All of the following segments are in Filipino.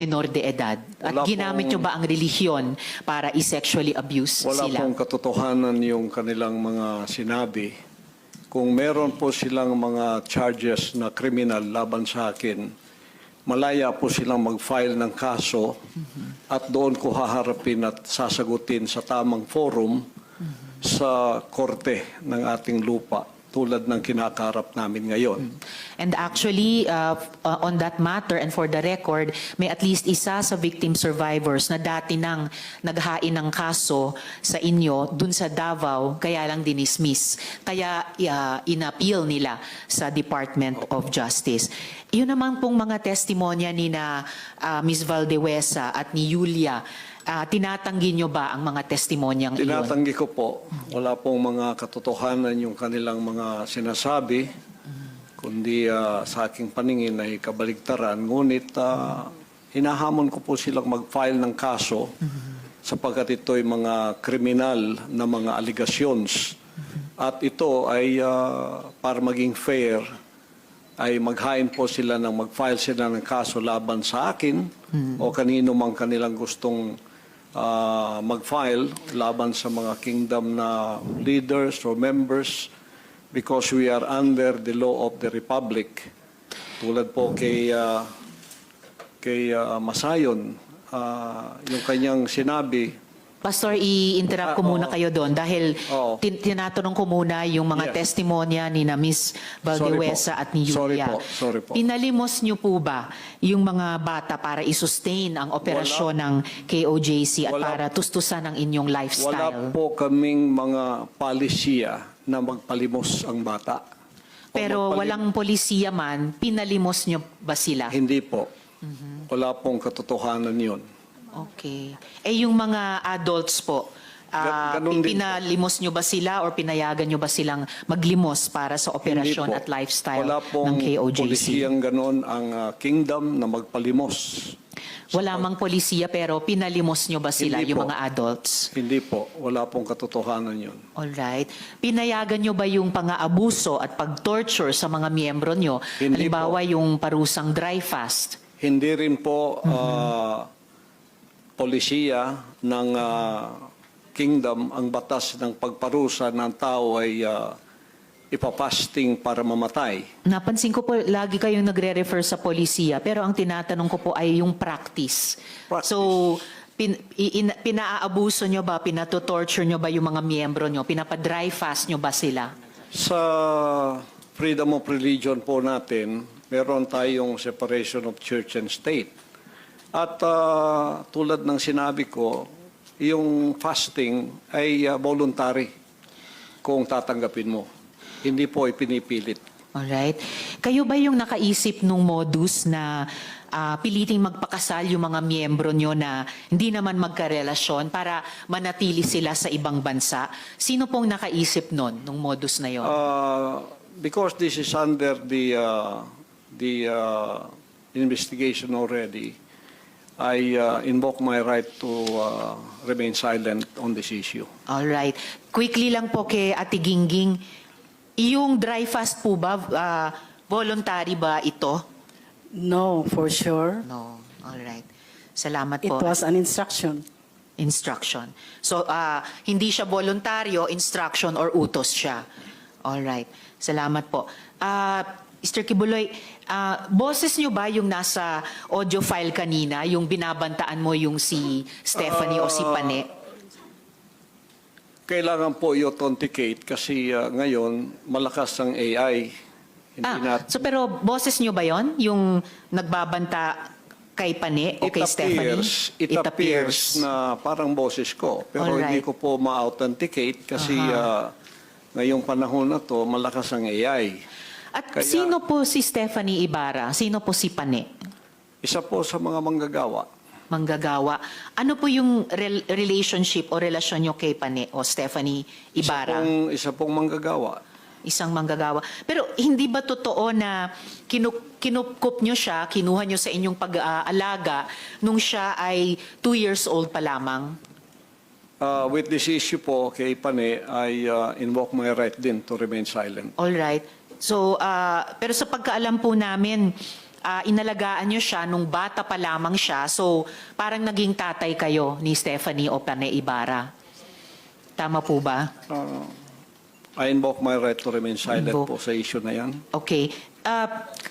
minor de edad? At Wala ginamit nyo ba ang relihiyon para i-sexually abuse Wala sila? pong katotohanan yung kanilang mga sinabi. Kung meron po silang mga charges na kriminal laban sa akin, malaya po silang mag-file ng kaso at doon ko haharapin at sasagutin sa tamang forum sa korte ng ating lupa tulad ng kinakaharap namin ngayon. And actually, on that matter and for the record, may at least isa sa victim survivors na dati nang naghain ng kaso sa inyo dun sa Davao, kaya lang dinismiss. Kaya inappeal nila sa Department of Justice. Yun naman pong mga testimonya ni na Ms. Valdewesa at ni Julia, tinatanggi nyo ba ang mga testimonyang iyon? Tinatanggi ko po. Wala pong mga katotohanan yung kanilang mga sinasabi, kundi sa aking paningin ay kabaligtaran. Ngunit hinahamon ko po silang mag-file ng kaso sapagkat ito'y mga kriminal na mga allegations. At ito ay para maging fair, ay maghain po sila ng mag-file sila ng kaso laban sa akin o kanino mang kanilang gustong mag-file laban sa mga kingdom na leaders or members because we are under the law of the Republic. Tulad po kay Masayon, yung kanyang sinabi. Pastor, i-interrupt ko muna kayo doon dahil tinatanong ko muna yung mga testimonya ni na Ms. Valdewesa at ni Julia. Sorry po. Pinalimos niyo po ba yung mga bata para i-sustain ang operasyon ng KOJC at para tustusan ang inyong lifestyle? Wala po kaming mga palisiya na magpalimos ang bata. Pero walang polisiya man, pinalimos niyo ba sila? Hindi po. Wala pong katotohanan yun. Okay. Eh yung mga adults po, Ganun din pinalimos nyo ba sila or pinayagan nyo ba silang maglimos para sa operasyon Hindi po. at lifestyle Wala pong ng KOJC? polisiyang ganon ang kingdom na magpalimos. Wala mang polisiya pero pinalimos nyo ba sila, Hindi yung po. mga adults? Hindi po. Wala pong katotohanan yun. Alright. Pinayagan nyo ba yung pang-aabuso at pag-torture sa mga miyembro nyo? Hindi Halimbawa yung parusang dry fast? Hindi rin po polisiya ng kingdom ang batas ng pagparusa ng tao ay ipapasting para mamatay. Napansin ko po, lagi kayong nagre-refer sa polisiya, pero ang tinatanong ko po ay yung practice. So, pinaabuso nyo ba, pinatotorture nyo ba yung mga miyembro nyo? Pinapa-dry fast nyo ba sila? Sa freedom of religion po natin, meron tayong separation of church and state. At tulad ng sinabi ko, yung fasting ay voluntary kung tatanggapin mo. Hindi po ipinipilit. Alright. Kayo ba yung nakaisip nung modus na piliting magpakasal yung mga miyembro nyo na hindi naman magkarelasyon para manatili sila sa ibang bansa? Sino pong nakaisip nun, nung modus na yon? Because this is under the investigation already, I invoke my right to remain silent on this issue. Alright. Quickly lang po kay Ate Gingging, yung dry fast po ba, voluntary ba ito? No, for sure. No. Alright. Salamat It po. was an instruction. Instruction. So, hindi siya voluntaryo, instruction or utos siya. Alright. Salamat po. Mr. Kibuloy, boses nyo ba yung nasa audio file kanina, yung binabantaan mo yung si Stephanie o si Pane? Kailangan po i-authenticate kasi ngayon malakas ang AI. So pero boses nyo ba yon yung nagbabanta kay Pane o kay Stephanie? It appears na parang boses ko. Pero hindi ko po ma-authenticate kasi ngayong panahon na to malakas ang AI. At sino po si Stephanie Ibarra? Sino po si Pane? Isa po sa mga manggagawa. Manggagawa. Ano po yung relationship o relasyon nyo kay Pane o Stephanie Ibarra? Isa pong manggagawa. Isang manggagawa. Pero hindi ba totoo na kinupkup nyo siya, kinuha nyo sa inyong pag-aalaga nung siya ay 2 years old pa lamang? With this issue po kay Pane, I invoke my right din to remain silent. All right. So, pero sa pagkaalam po namin, inalagaan nyo siya nung bata pa lamang siya. So, parang naging tatay kayo ni Stephanie Opane Ibarra. Tama po ba? I invoke my right to remain silent Invoke. po sa issue na yan. Okay.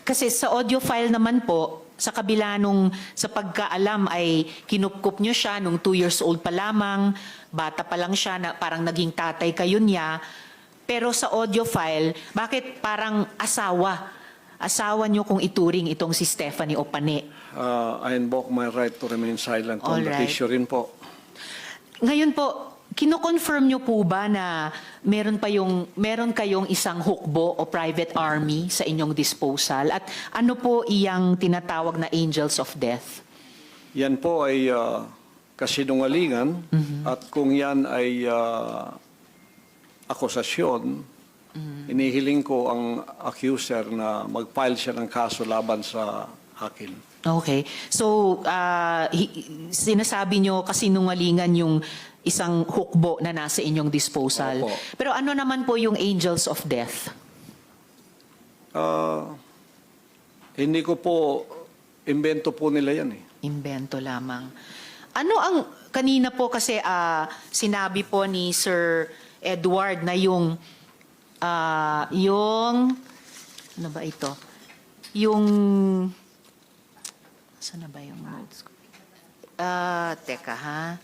Kasi sa audio file naman po, sa kabila nung sa pagkaalam ay kinupkup nyo siya nung 2 years old pa lamang, bata pa lang siya, na parang naging tatay kayo niya. Pero sa audio file, bakit parang asawa? Asawa nyo kung ituring itong si Stephanie Opane. I invoke my right to remain silent on that Alright. issue rin po. Ngayon po, kino-confirm nyo po ba na meron kayong isang hukbo o private army sa inyong disposal? At ano po iyang tinatawag na angels of death? Yan po ay kasinungalingan at kung yan ay akusasyon, inihiling ko ang accuser na mag-file siya ng kaso laban sa akin. Okay. So, sinasabi nyo kasinungalingan yung isang hukbo na nasa inyong disposal. Opo. Pero ano naman po yung angels of death? Hindi ko po, imbento po nila yan eh. Imbento lamang. Ano ang, kanina po kasi sinabi po ni Sir Edward na yung, ano ba ito? Yung, saan na ba yung notes ko? Teka ha.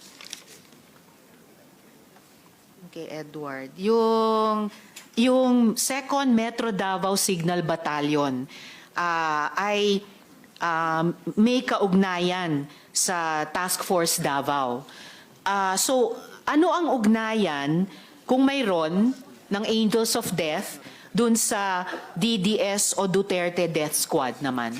Okay, Edward. Yung 2nd Metro Davao Signal Battalion ay may kaugnayan sa Task Force Davao. So, ano ang ugnayan kung mayroon ng Angels of Death dun sa DDS o Duterte Death Squad naman?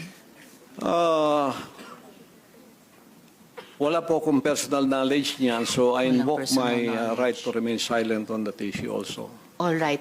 Wala po akong personal knowledge niyan, so I Walang invoke personal my knowledge. right to remain silent on that issue also. All right.